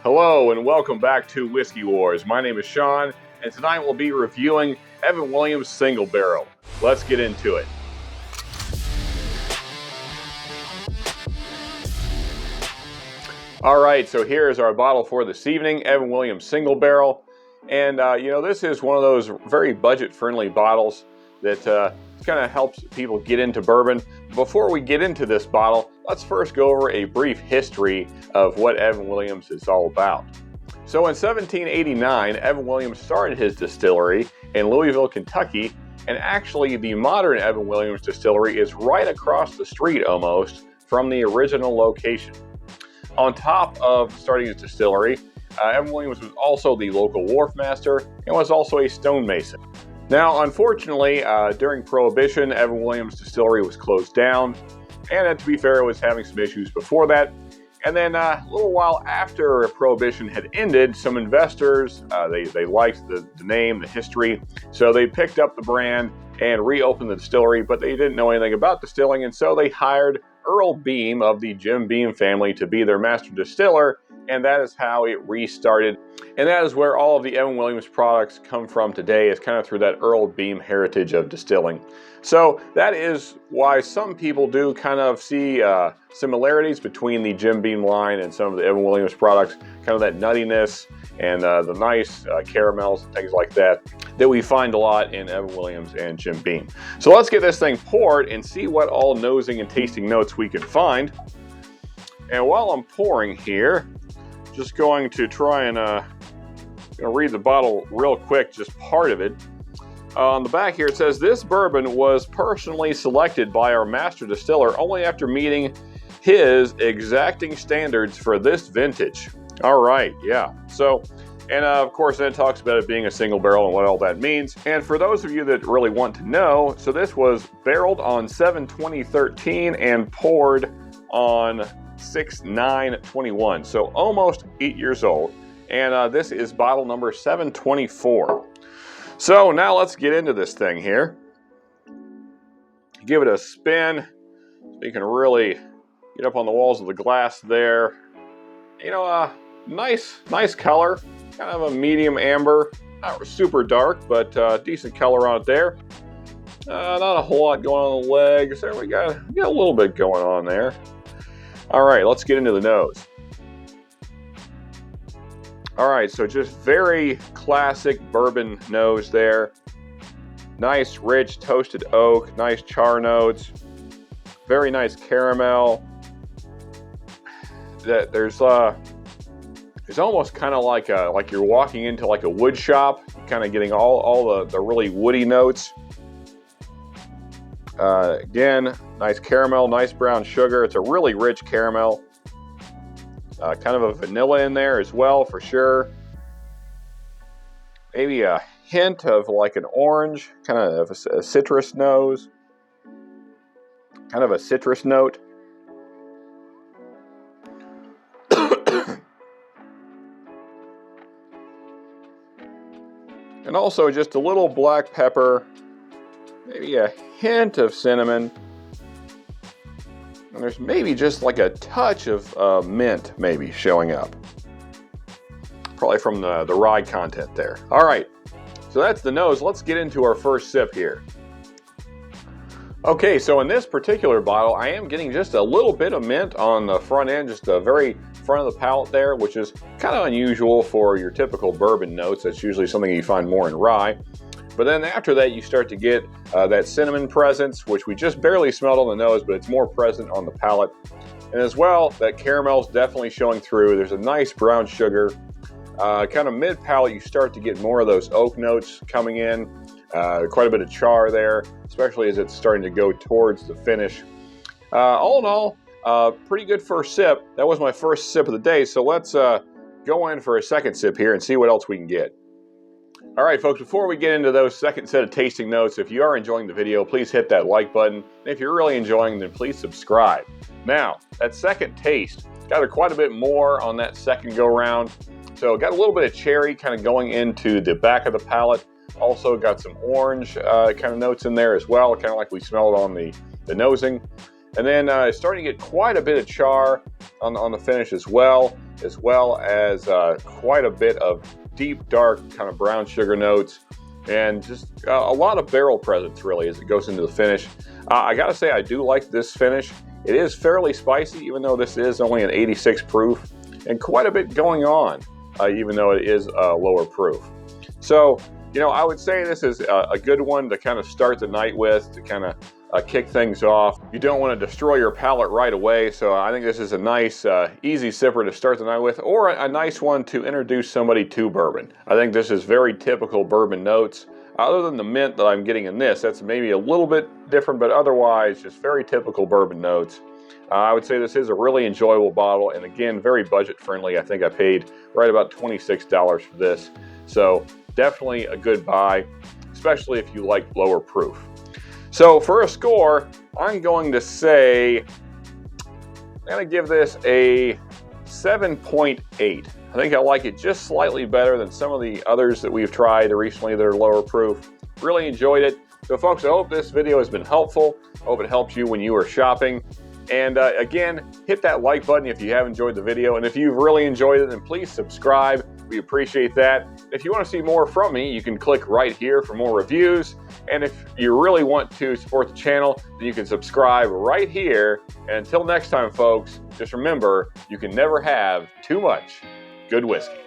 Hello and welcome back to Whiskey Wars. My name is Sean, and tonight we'll be reviewing Evan Williams Single Barrel. Let's get into it. Alright, so here's our bottle for this evening, Evan Williams Single Barrel. And this is one of those very budget-friendly bottles that kind of helps people get into bourbon. Before we get into this bottle, let's first go over a brief history of what Evan Williams is all about. So in 1789, Evan Williams started his distillery in Louisville, Kentucky, and actually the modern Evan Williams distillery is right across the street almost from the original location. On top of starting his distillery, Evan Williams was also the local wharf master and was also a stonemason. Now, unfortunately, during Prohibition, Evan Williams Distillery was closed down, and to be fair, it was having some issues before that. And then a little while after Prohibition had ended, some investors, they liked the name, the history, so they picked up the brand and reopened the distillery, but they didn't know anything about distilling, and so they hired Earl Beam of the Jim Beam family to be their master distiller, and that is how it restarted. And that is where all of the Evan Williams products come from today, is kind of through that Earl Beam heritage of distilling. So that is why some people do kind of see similarities between the Jim Beam line and some of the Evan Williams products, kind of that nuttiness and the nice caramels and things like that we find a lot in Evan Williams and Jim Beam. So let's get this thing poured and see what all nosing and tasting notes we can find. And while I'm pouring here, just going to try and read the bottle real quick, just part of it. On the back here it says, "This bourbon was personally selected by our master distiller only after meeting his exacting standards for this vintage." All right, yeah. So, and of course then it talks about it being a single barrel and what all that means. And for those of you that really want to know, so this was barreled on 7/20/13 and poured on 6/9/21, so almost 8 years old. And this is bottle number 724. So now let's get into this thing here. Give it a spin so you can really get up on the walls of the glass there. Nice color, kind of a medium amber, not super dark, but decent color on it there. Not a whole lot going on the legs. There we got a little bit going on there. All right, let's get into the nose. All right, so just very classic bourbon nose there. Nice, rich, toasted oak, nice char notes. Very nice caramel. There's almost kind of like you're walking into like a wood shop, kind of getting all the really woody notes. Again, nice caramel, nice brown sugar. It's a really rich caramel. Kind of a vanilla in there as well, for sure. Maybe a hint of like an orange, kind of a citrus nose. Kind of a citrus note. And also just a little black pepper. Maybe a hint of cinnamon. And there's maybe just like a touch of mint maybe showing up. Probably from the rye content there. All right, so that's the nose. Let's get into our first sip here. Okay, so in this particular bottle, I am getting just a little bit of mint on the front end, just the very front of the palate there, which is kind of unusual for your typical bourbon notes. That's usually something you find more in rye. But then after that, you start to get that cinnamon presence, which we just barely smelled on the nose, but it's more present on the palate. And as well, that caramel's definitely showing through. There's a nice brown sugar. Kind of mid-palate, you start to get more of those oak notes coming in. Quite a bit of char there, especially as it's starting to go towards the finish. All in all, pretty good first sip. That was my first sip of the day, so let's go in for a second sip here and see what else we can get. All right, folks, before we get into those second set of tasting notes, if you are enjoying the video, please hit that like button. And if you're really enjoying, then please subscribe. Now, that second taste, got quite a bit more on that second go round. So got a little bit of cherry kind of going into the back of the palate. Also got some orange kind of notes in there as well, kind of like we smelled on the nosing. And then starting to get quite a bit of char on the finish as well. as well as quite a bit of deep, dark kind of brown sugar notes, and just a lot of barrel presence really as it goes into the finish. I gotta say, I do like this finish. It is fairly spicy, even though this is only an 86 proof, and quite a bit going on, even though it is lower proof. So, you know, I would say this is a good one to kind of start the night with, to kind of kick things off. You don't want to destroy your palate right away, so I think this is a nice, easy sipper to start the night with, or a nice one to introduce somebody to bourbon. I think this is very typical bourbon notes. Other than the mint that I'm getting in this, that's maybe a little bit different, but otherwise just very typical bourbon notes. I would say this is a really enjoyable bottle, and again, very budget friendly. I think I paid right about $26 for this, so definitely a good buy, especially if you like lower proof. So for a score, I'm going to say, I'm going to give this a 7.8. I think I like it just slightly better than some of the others that we've tried recently that are lower proof. Really enjoyed it. So folks, I hope this video has been helpful. I hope it helps you when you are shopping. And again, hit that like button if you have enjoyed the video. And if you've really enjoyed it, then please subscribe. We appreciate that. If you want to see more from me, you can click right here for more reviews. And if you really want to support the channel, then you can subscribe right here. And until next time, folks, just remember, you can never have too much good whiskey.